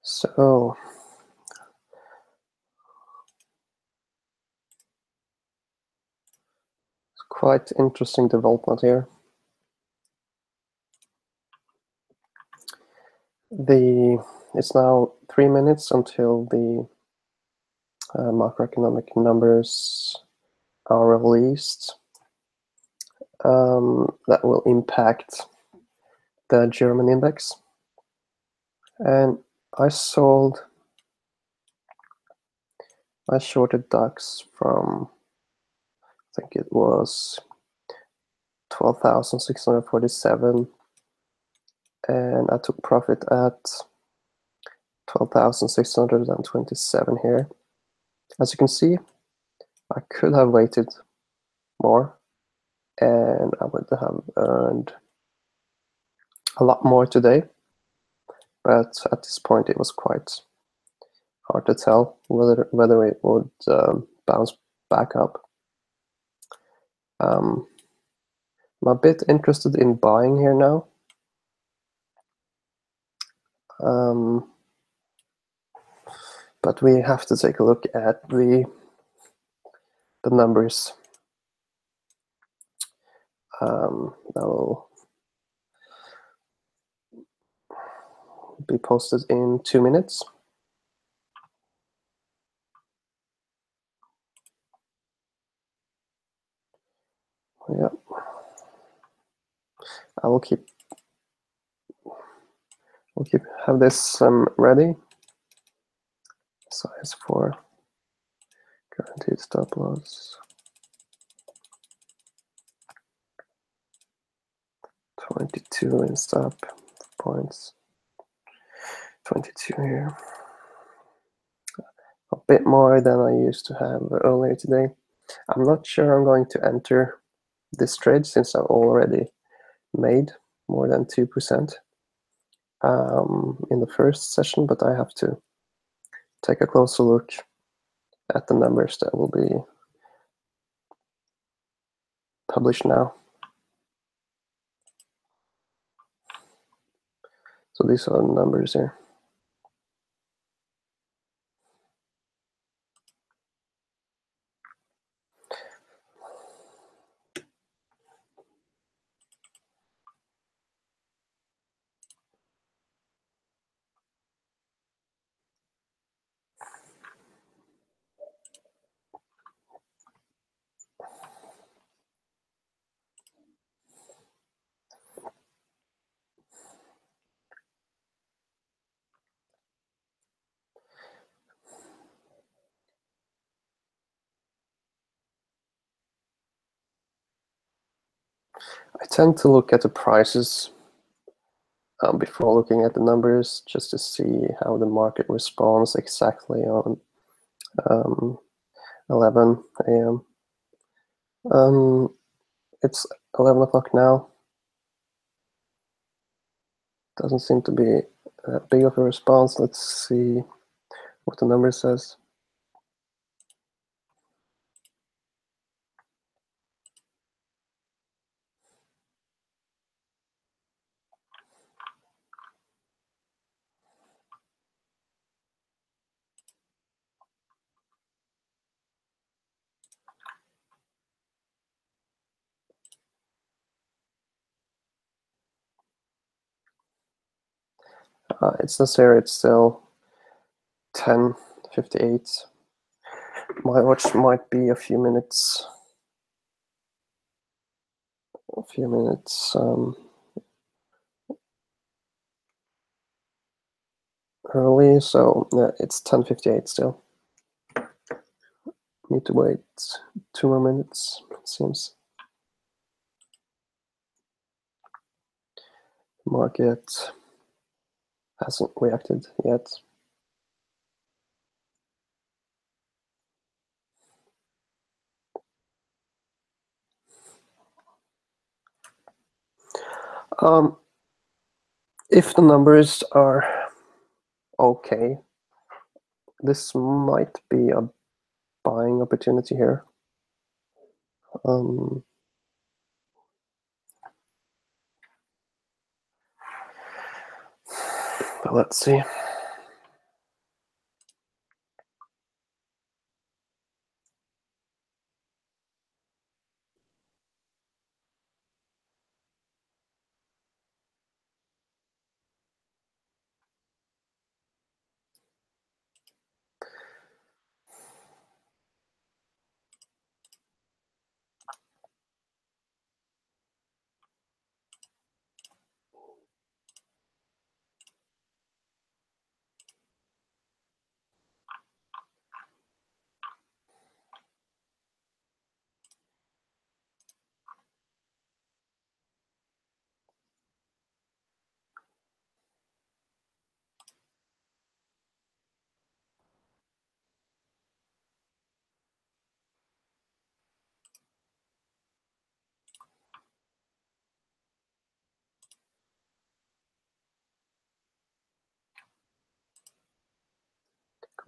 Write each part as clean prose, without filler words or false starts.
So it's quite interesting development here. It's now 3 minutes until the macroeconomic numbers are released. That will impact the German index. And I shorted DAX from, I think it was 12,647, and I took profit at 12,627 here. As you can see, I could have waited more and I would have earned a lot more today, but at this point it was quite hard to tell whether it would bounce back up. I'm a bit interested in buying here now. But we have to take a look at the numbers. That will be posted in 2 minutes. Yeah, I will have this ready. Size for guaranteed stop loss 22 in stop points. 22 here. A bit more than I used to have earlier today. I'm not sure I'm going to enter this trade since I've already made more than 2% in the first session, but I have to take a closer look at the numbers that will be published now. So these are the numbers here. I tend to look at the prices before looking at the numbers, just to see how the market responds exactly on 11 a.m. It's 11 o'clock now. Doesn't seem to be that big of a response. Let's see what the number says. It says here it's still 10:58. My watch might be a few minutes early, so yeah, it's 10:58 still. Need to wait 2 more minutes, it seems. Market hasn't reacted yet. If the numbers are okay, this might be a buying opportunity here. But let's see.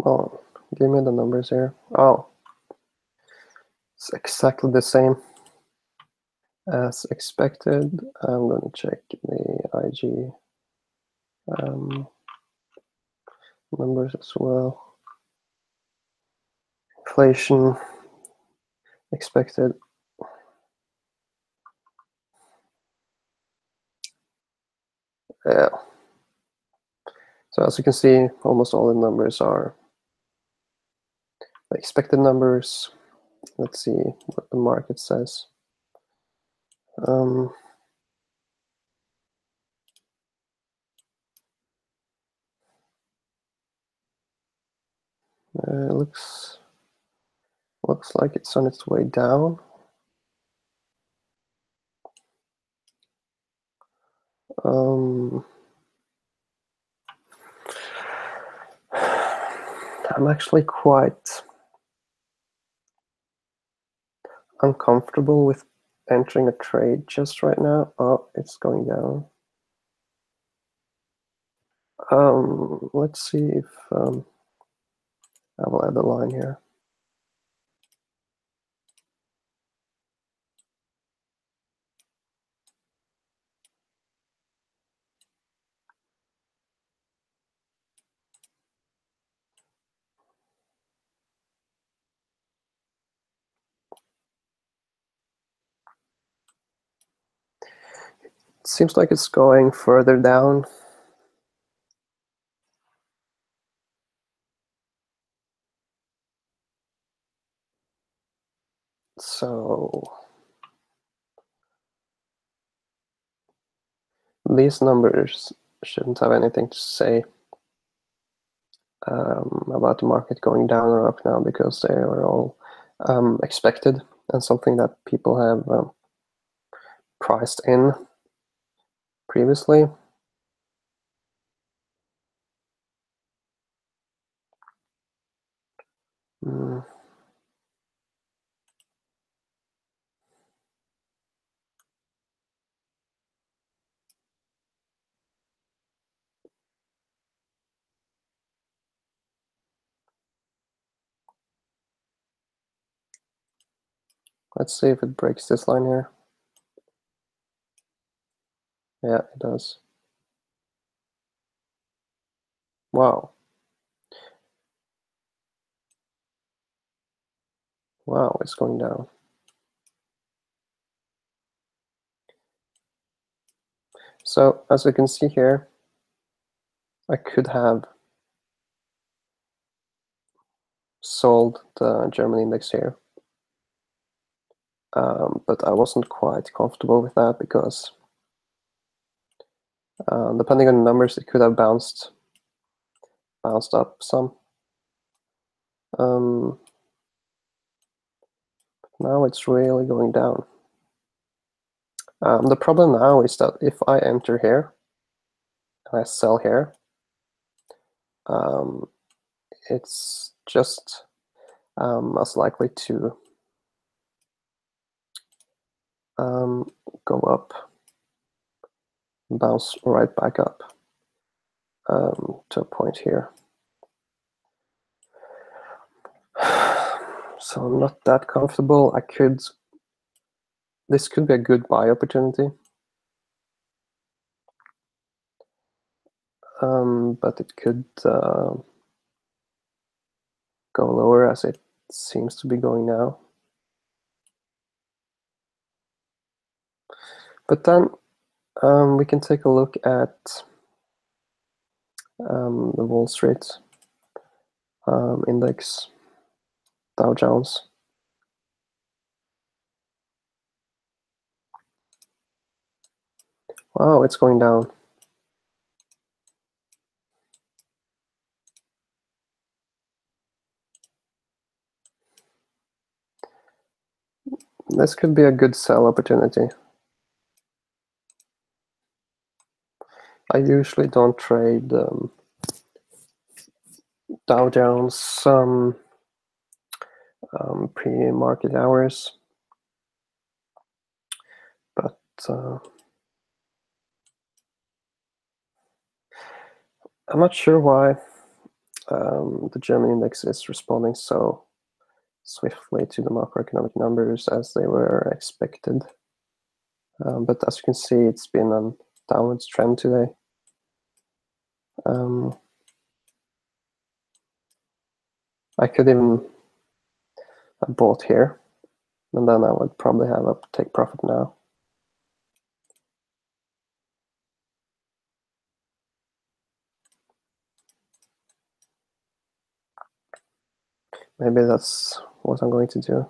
on, give me the numbers here. Oh, it's exactly the same as expected. I'm going to check the IG numbers as well. Inflation expected. Yeah. So as you can see, almost all the numbers are the expected numbers. Let's see what the market says. Looks like it's on its way down. I'm actually quite uncomfortable with entering a trade just right now. Oh, it's going down. Let's see if I will add a line here. It seems like it's going further down. So these numbers shouldn't have anything to say about the market going down or up now, because they are all expected and something that people have priced in previously. Let's see if it breaks this line here. Yeah, it does. Wow. Wow, it's going down. So as you can see here, I could have sold the German index here. But I wasn't quite comfortable with that because depending on the numbers, it could have bounced up some. Now it's really going down. The problem now is that if I enter here and I sell here, it's just as likely to go up, bounce right back up to a point here. So I'm not that comfortable. This could be a good buy opportunity. But it could go lower as it seems to be going now. But then we can take a look at the Wall Street index, Dow Jones. Wow, it's going down. This could be a good sell opportunity. I usually don't trade Dow Jones pre-market hours, but I'm not sure why the German index is responding so swiftly to the macroeconomic numbers as they were expected. But as you can see, it's been a downwards trend today. I could even have bought here, and then I would probably have a take profit now. Maybe that's what I'm going to do.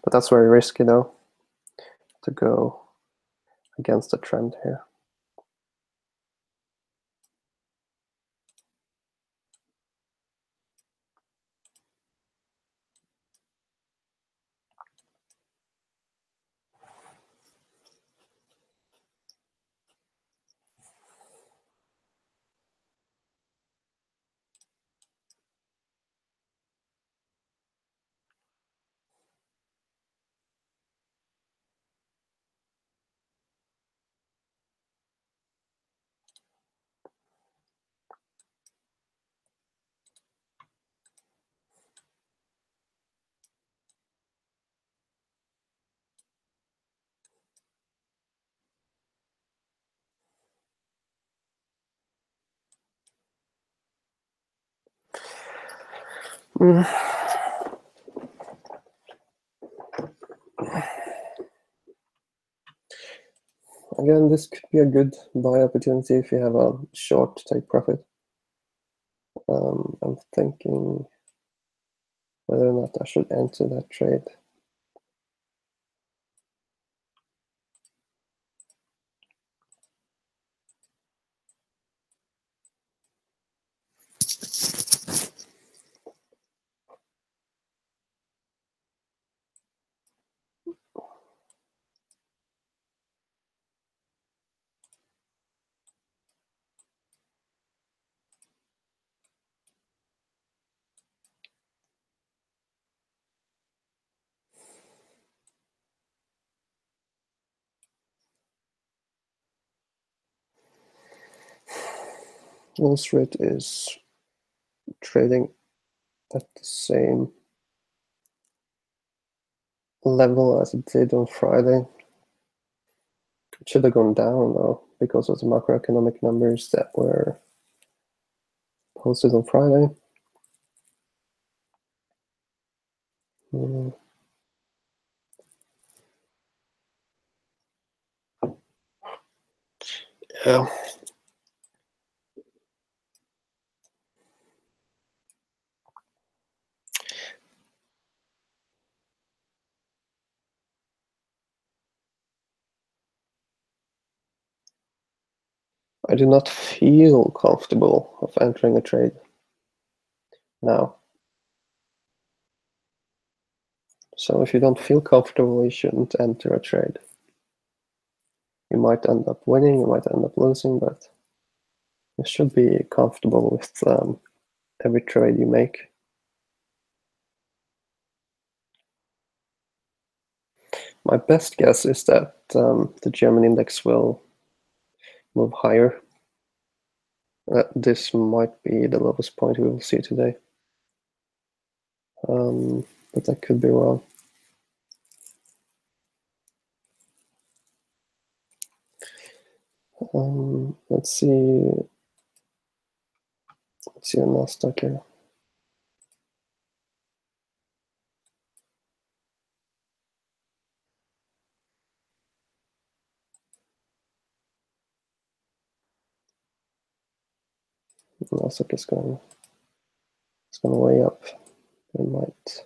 But that's very risky though, to go against the trend here. Again, this could be a good buy opportunity if you have a short take profit. I'm thinking whether or not I should enter that trade. Wall Street is trading at the same level as it did on Friday. It should have gone down though because of the macroeconomic numbers that were posted on Friday. Yeah. I do not feel comfortable of entering a trade now. So if you don't feel comfortable, you shouldn't enter a trade. You might end up winning, you might end up losing, but you should be comfortable with every trade you make. My best guess is that the German index will move higher. This might be the lowest point we will see today. But I could be wrong. Let's see. Let's see a Nasdaq here. Nasdaq is going way up. It might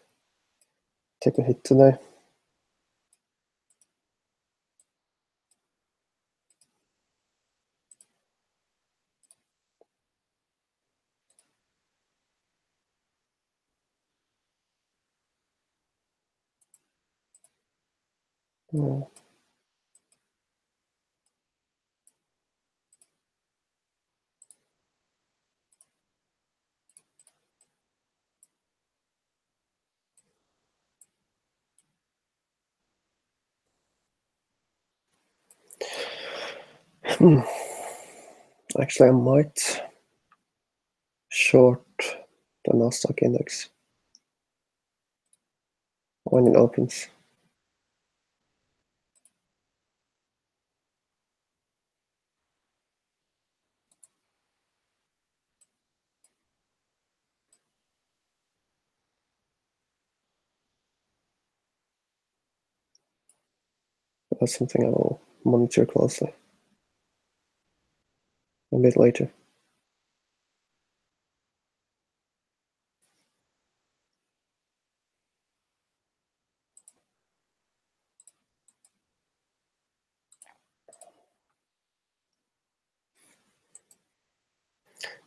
take a hit today. Yeah. Actually, I might short the Nasdaq index when it opens. That's something I will monitor closely a bit later.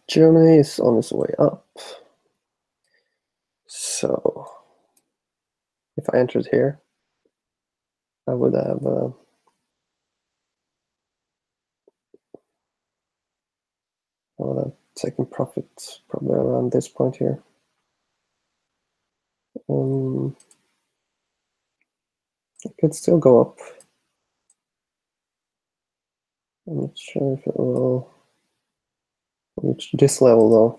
Germany is on its way up. So if I entered here, I would have taken profit probably around this point here. It could still go up. I'm not sure if it will reach this level though.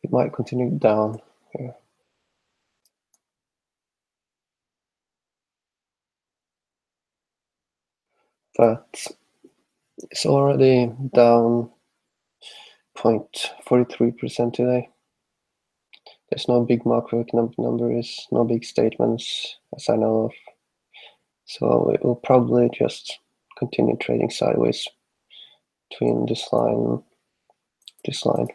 It might continue down here. But it's already down 0.43% today. There's no big macroeconomic numbers, no big statements as I know of. So it will probably just continue trading sideways between this line and this line.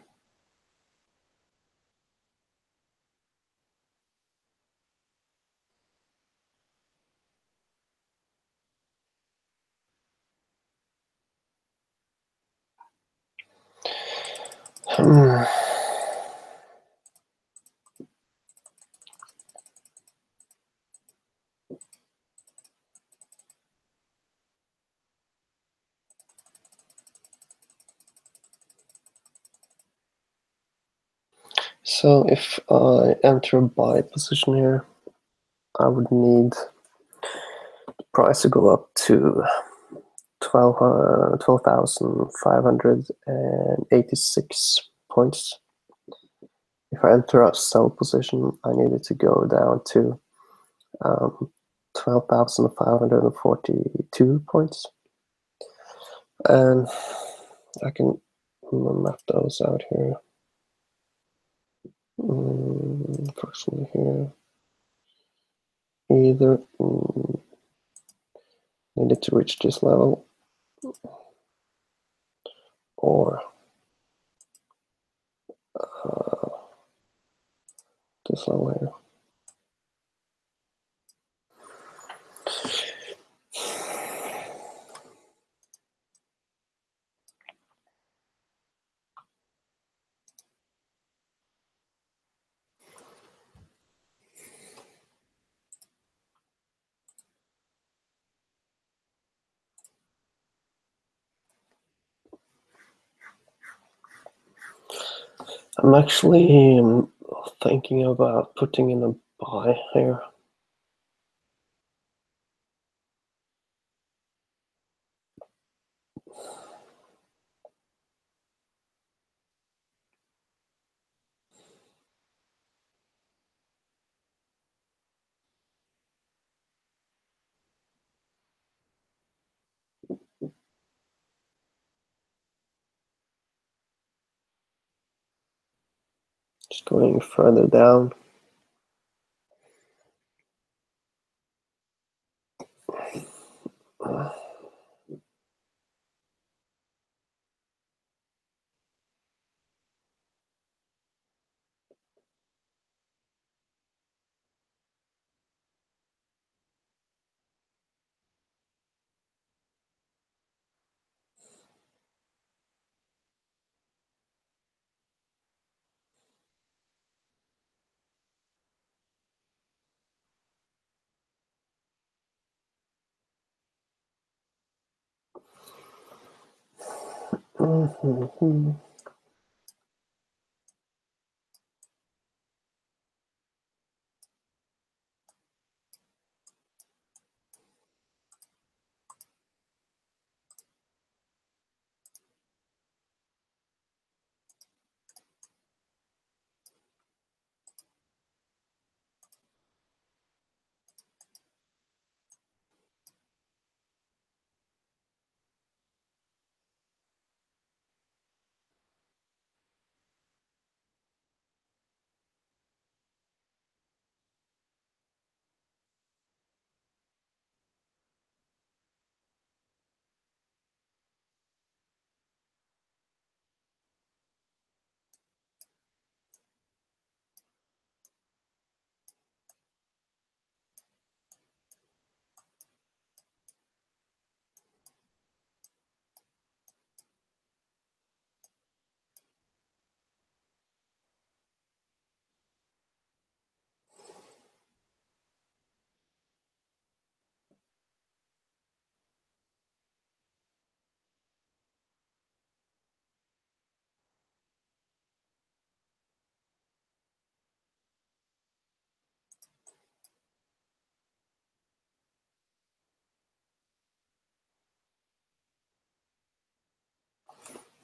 So if I enter a buy position here, I would need the price to go up to 12,586 points. If I enter a sell position, I need it to go down to 12,542 points. And I can map those out here. Approximately here. Either needed to reach this level, or I'm actually thinking about putting in a buy here. Just going further down.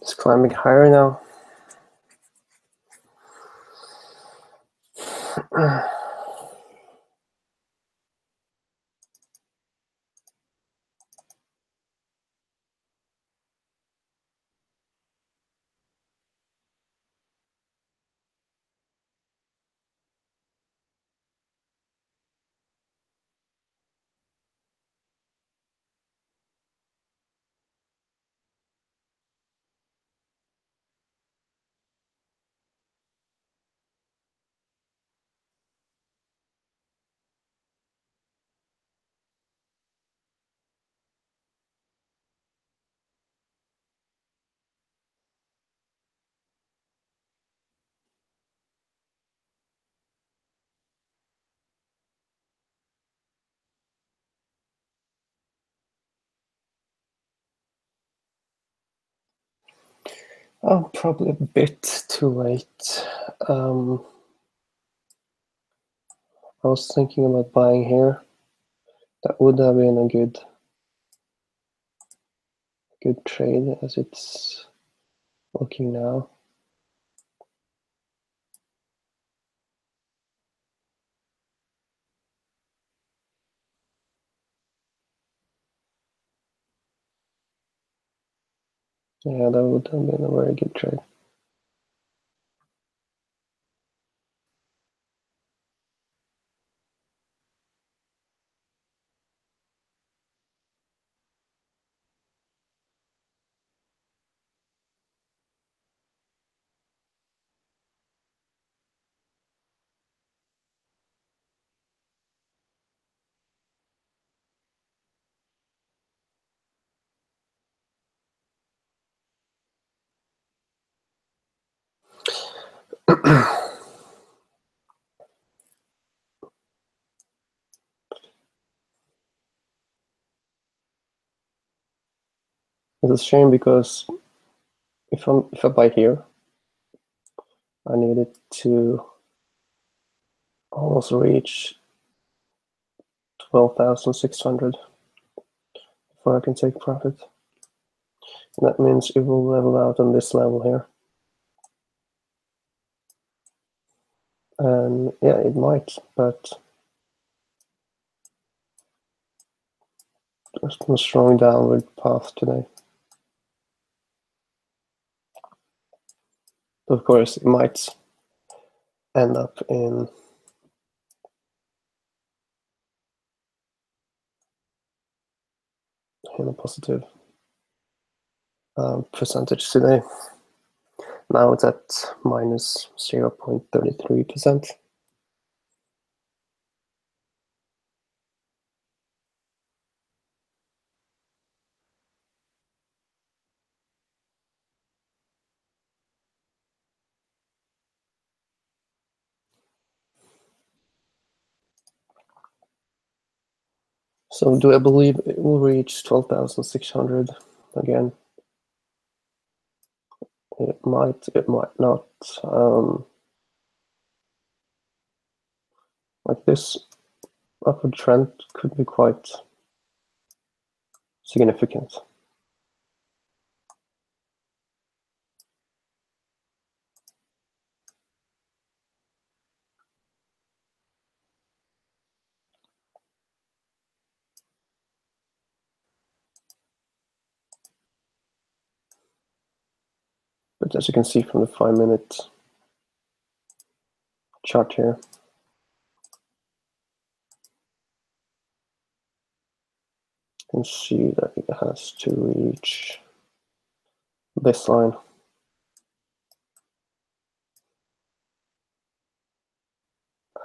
It's climbing higher now. Oh, probably a bit too late. I was thinking about buying here. That would have been a good trade as it's looking now. Yeah, that would have been a very good trade. It's a shame because if I buy here, I need it to almost reach 12,600 before I can take profit. And that means it will level out on this level here. And yeah, it might, but there's a strong downward path today. Of course, it might end up in a positive percentage today. Now it's at minus 0.33%. So do I believe it will reach 12,600 again? It might not. Like this upward trend could be quite significant. But as you can see from the 5-minute chart here, you can see that it has to reach this line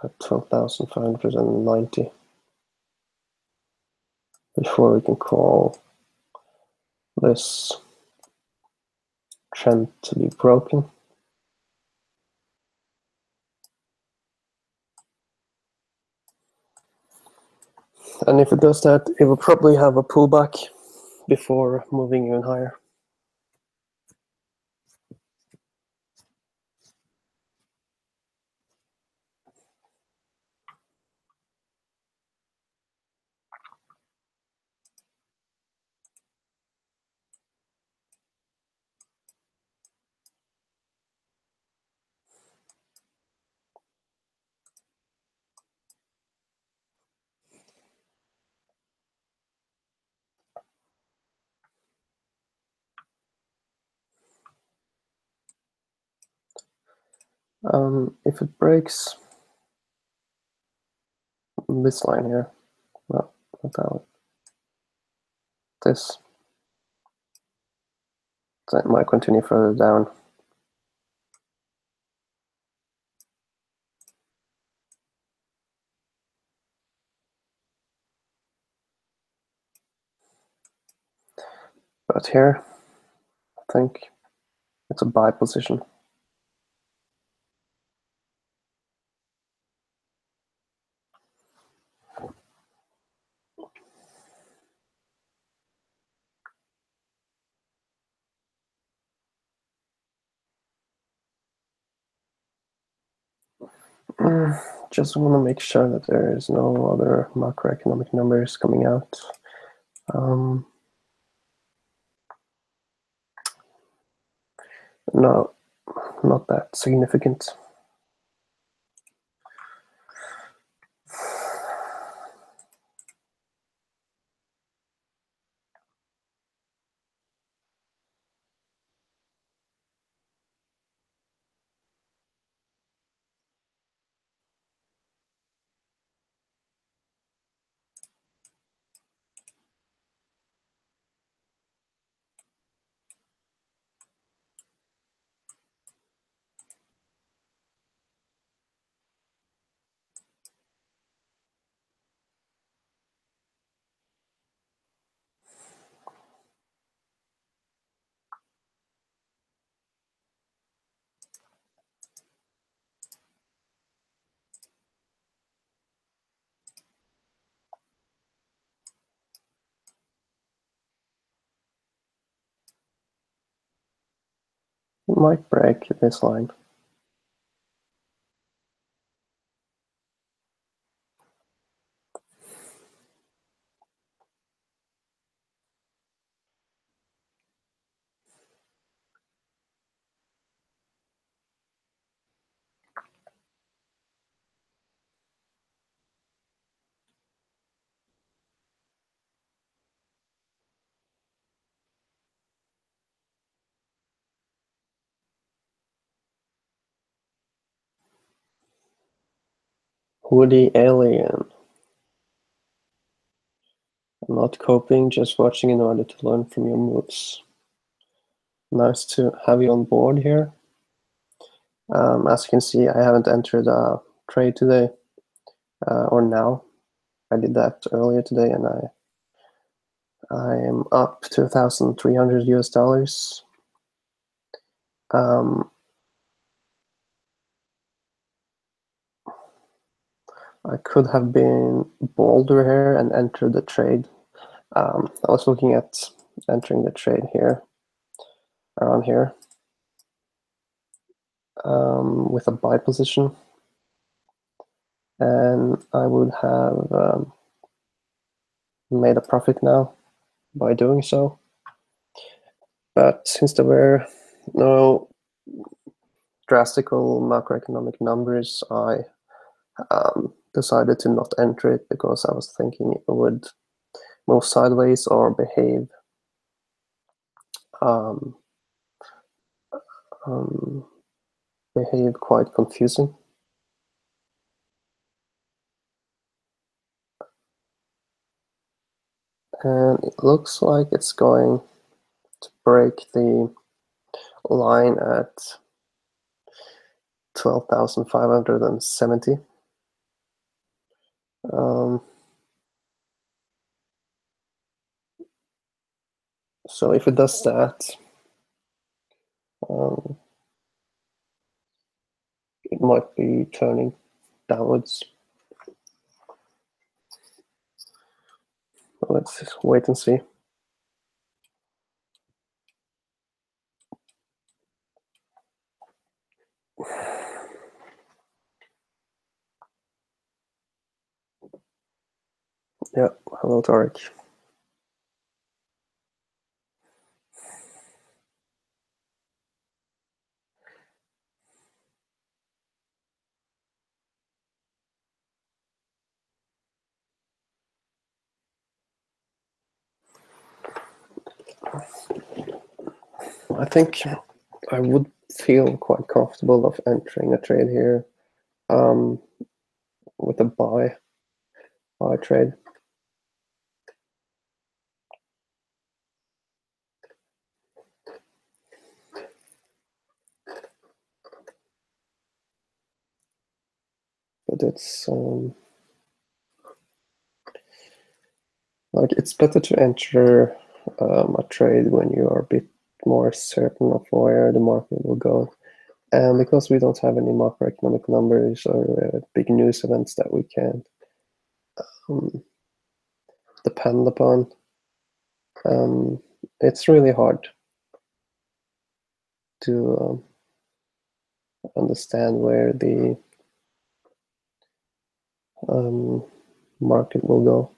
at 12,590 before we can call this trend to be broken. And if it does that, it will probably have a pullback before moving even higher. If it breaks this line here, well, not that one, this, then it might continue further down. But here, I think it's a buy position. Just want to make sure that there is no other macroeconomic numbers coming out. No, not that significant. It might break this line. Woody Alien. I'm not coping, just watching in order to learn from your moves. Nice to have you on board here. As you can see, I haven't entered a trade today, or now. I did that earlier today, and I am up to $1,300 US. I could have been bolder here and entered the trade. I was looking at entering the trade here, around here, with a buy position, and I would have made a profit now by doing so. But since there were no drastical macroeconomic numbers, I decided to not enter it because I was thinking it would move sideways or behave quite confusing. And it looks like it's going to break the line at 12,570. So if it does that, it might be turning downwards. Let's wait and see. Yeah, hello Tarek. I think I would feel quite comfortable of entering a trade here with a buy trade. But it's like it's better to enter a trade when you are a bit more certain of where the market will go. And because we don't have any macroeconomic numbers or big news events that we can depend upon, it's really hard to understand where the market will go.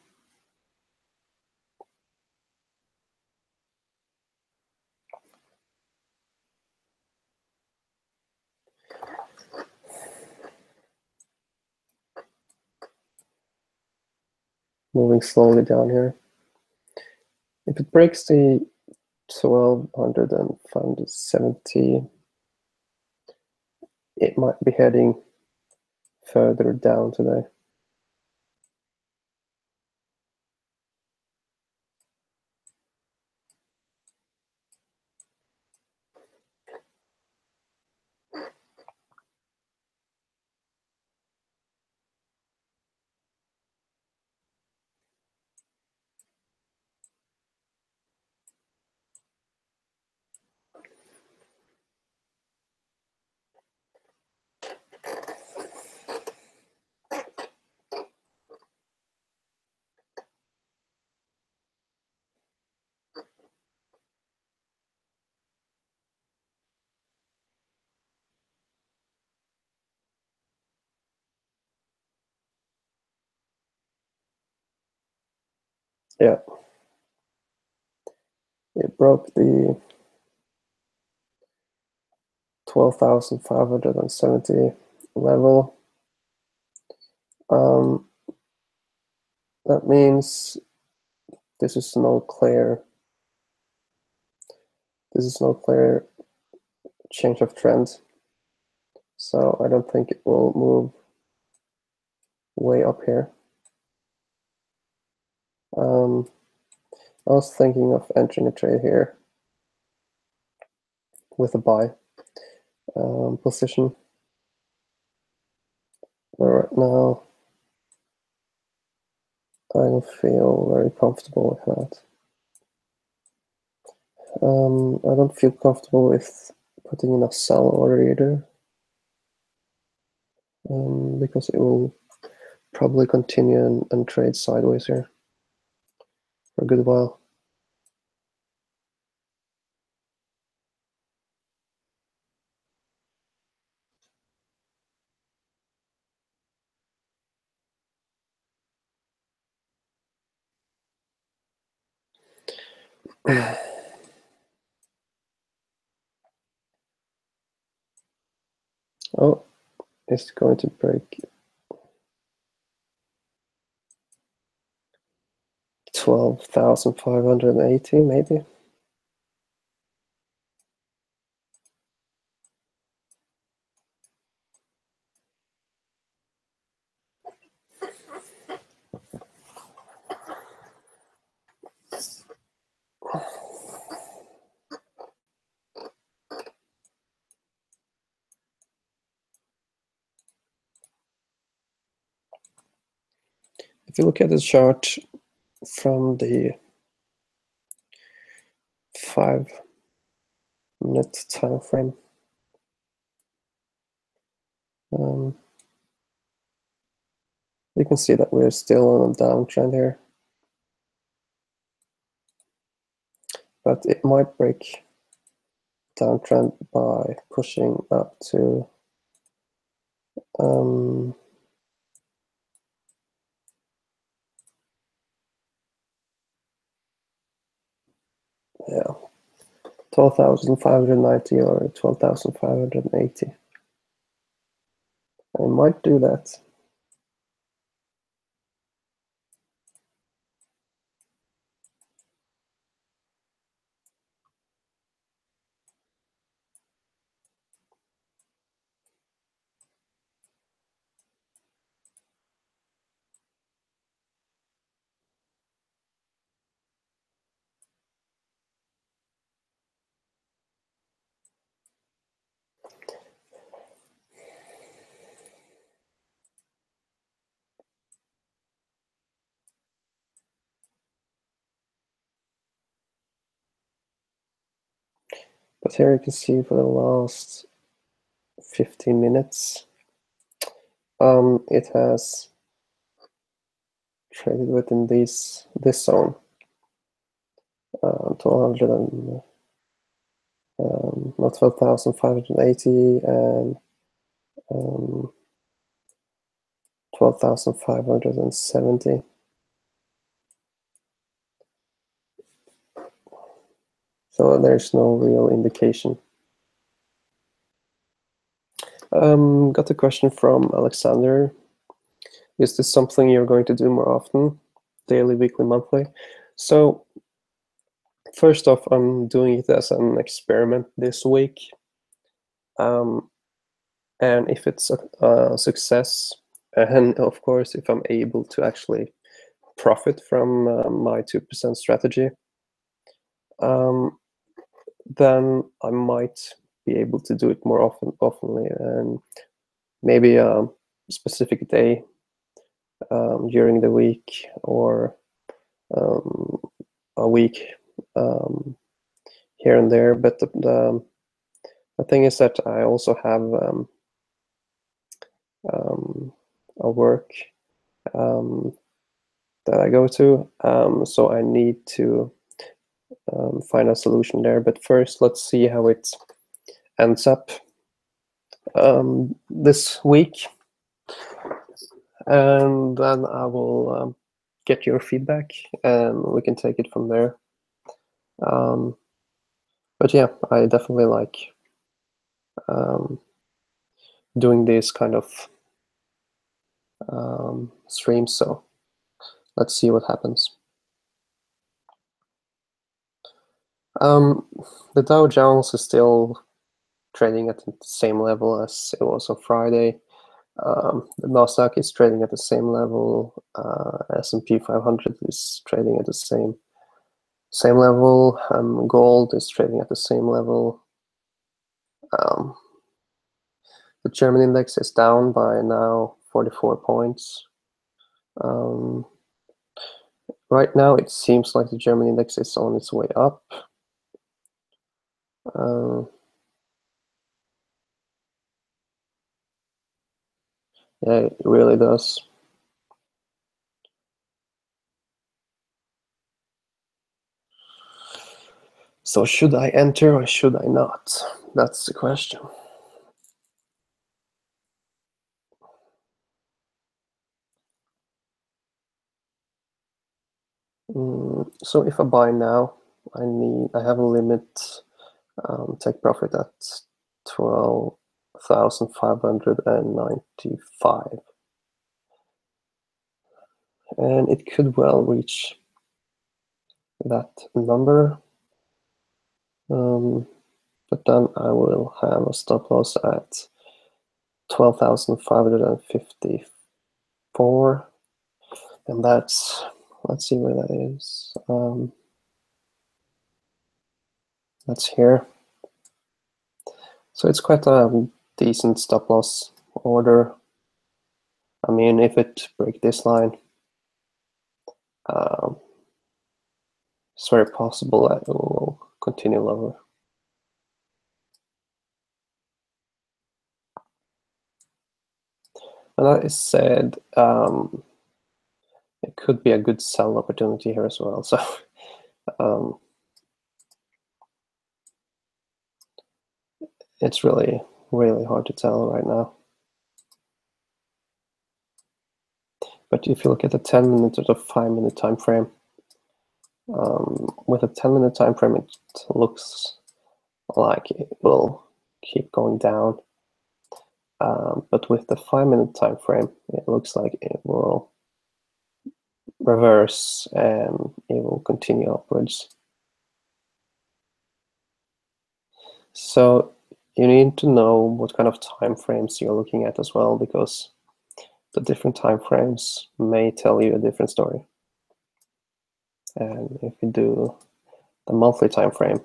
Moving slowly down here. If it breaks the 1270, it might be heading further down today. Yeah, it broke the 12,570 level. That means this is no clear change of trend. So I don't think it will move way up here. I was thinking of entering a trade here with a buy position. But right now, I don't feel very comfortable with that. I don't feel comfortable with putting in a sell order either, because it will probably continue and trade sideways here for a good while. Oh, it's going to break 12,580 maybe. If you look at the chart from the 5-minute time frame, you can see that we're still on a downtrend here, but it might break downtrend by pushing up to yeah, 12,590 or 12,580. I might do that. But here you can see for the last 15 minutes, it has traded within this zone, 1200 and not 12,580 and 12,570. So there's no real indication. Got a question from Alexander. Is this something you're going to do more often? Daily, weekly, monthly? So first off, I'm doing it as an experiment this week. And if it's a success, and of course, if I'm able to actually profit from my 2% strategy, then I might be able to do it more oftenly, and maybe a specific day during the week, or a week here and there. But the thing is that I also have a work that I go to, so I need to find a solution there. But first, let's see how it ends up this week, and then I will get your feedback and we can take it from there. But yeah, I definitely like doing this kind of streams, so let's see what happens. The Dow Jones is still trading at the same level as it was on Friday. The Nasdaq is trading at the same level. S&P 500 is trading at the same level. Gold is trading at the same level. The German index is down by now 44 points. Right now, it seems like the German index is on its way up. Yeah, it really does. So should I enter or should I not? That's the question. So if I buy now, I have a limit take profit at 12,595, and it could well reach that number, but then I will have a stop loss at 12,554, and that's, let's see where that is. That's here. So it's quite a decent stop loss order. I mean, if it breaks this line, it's very possible that it will continue lower. And that is said, it could be a good sell opportunity here as well. So it's really, really hard to tell right now. But if you look at the 10-minute or the 5-minute time frame, with a 10-minute time frame, it looks like it will keep going down. But with the 5-minute time frame, it looks like it will reverse and it will continue upwards. So you need to know what kind of time frames you're looking at as well, because the different time frames may tell you a different story. And if you do the monthly time frame,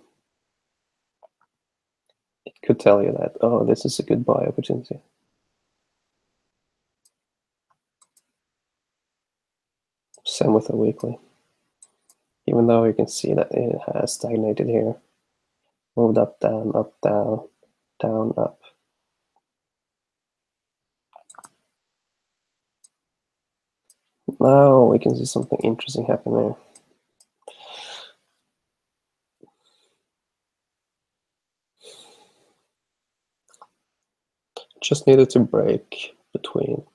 it could tell you that, oh, this is a good buy opportunity. Same with the weekly. Even though you can see that it has stagnated here, moved up, down, down, up. Now we can see something interesting happen there. Just needed to break between,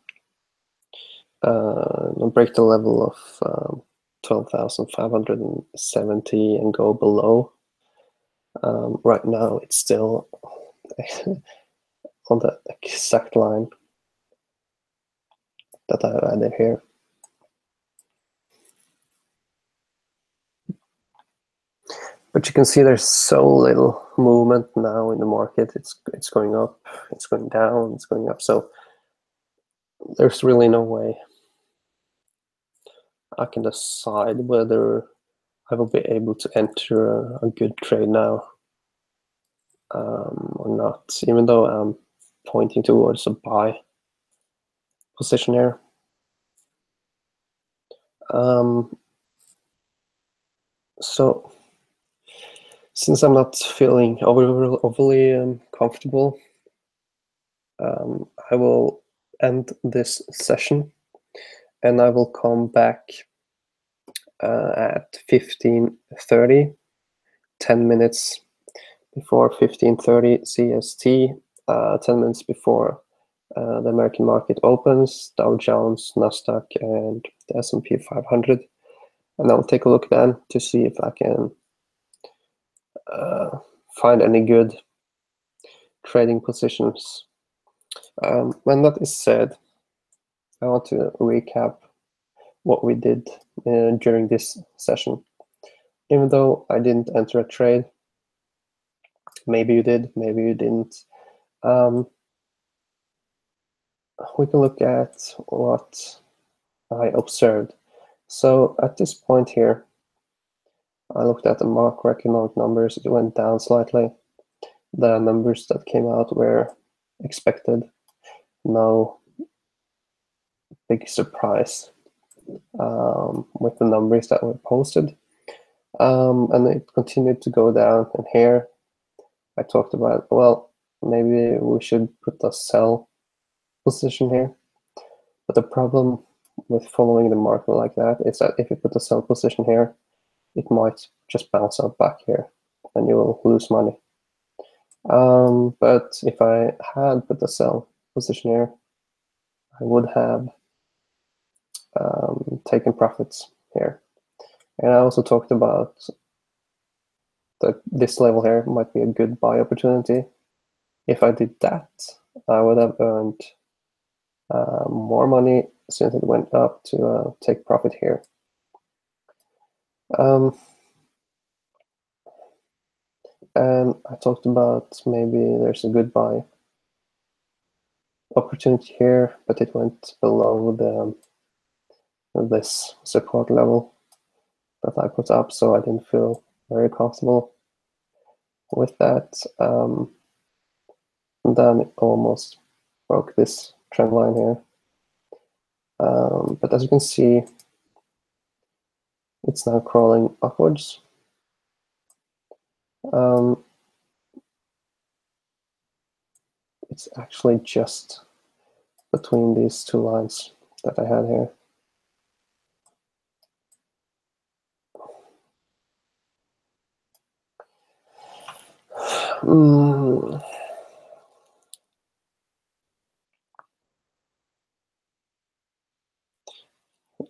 break the level of 12,570 and go below. Right now it's still on the exact line that I added here. But you can see there's so little movement now in the market. It's going up, it's going down, it's going up. So there's really no way I can decide whether I will be able to enter a good trade now or not, even though I'm pointing towards a buy position here. So since I'm not feeling overly comfortable, I will end this session and I will come back at 15:30, 10 minutes before 15:30 CST, 10 minutes before the American market opens, Dow Jones, Nasdaq, and the S&P 500. And I'll take a look then to see if I can find any good trading positions. When that is said, I want to recap what we did during this session. Even though I didn't enter a trade, maybe you did, maybe you didn't. we can look at what I observed. So at this point here, I looked at the macroeconomic numbers. It went down slightly. The numbers that came out were expected. No big surprise with the numbers that were posted. And it continued to go down. And here I talked about, well, maybe we should put a sell position here. But the problem with following the market like that is that if you put a sell position here, it might just bounce out back here and you will lose money. But if I had put a sell position here, I would have taken profits here. And I also talked about that this level here might be a good buy opportunity. If I did that, I would have earned more money since it went up to take profit here. And I talked about maybe there's a good buy opportunity here, but it went below this support level that I put up, so I didn't feel very comfortable with that. And then it almost broke this trend line here. But as you can see, it's now crawling upwards. It's actually just between these two lines that I had here.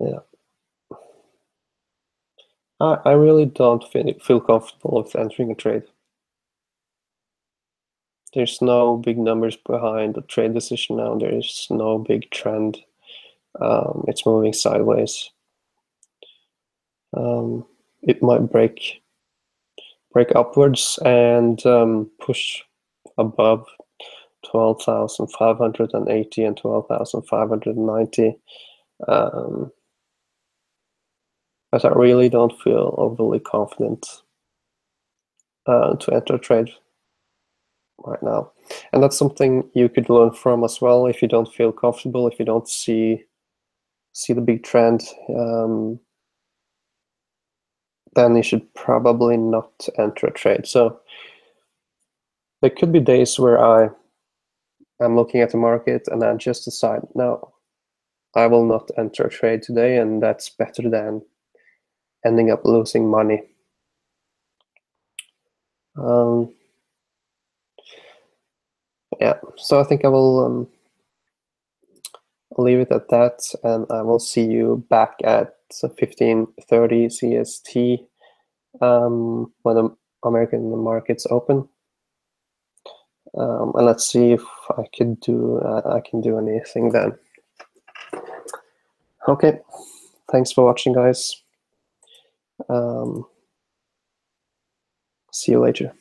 Yeah. I really don't feel comfortable with entering a trade. There's no big numbers behind the trade decision now. There's no big trend. It's moving sideways. It might break upwards and push above 12,580 and 12,590. But I really don't feel overly confident to enter a trade right now. And that's something you could learn from as well. If you don't feel comfortable, if you don't see the big trend, then you should probably not enter a trade. So there could be days where I'm looking at the market and I just decide, no, I will not enter a trade today, and that's better than ending up losing money. Yeah, so I think I will leave it at that, and I will see you back at 15:30 CST when the American markets open. And let's see if I can do anything then. Okay, thanks for watching, guys. See you later.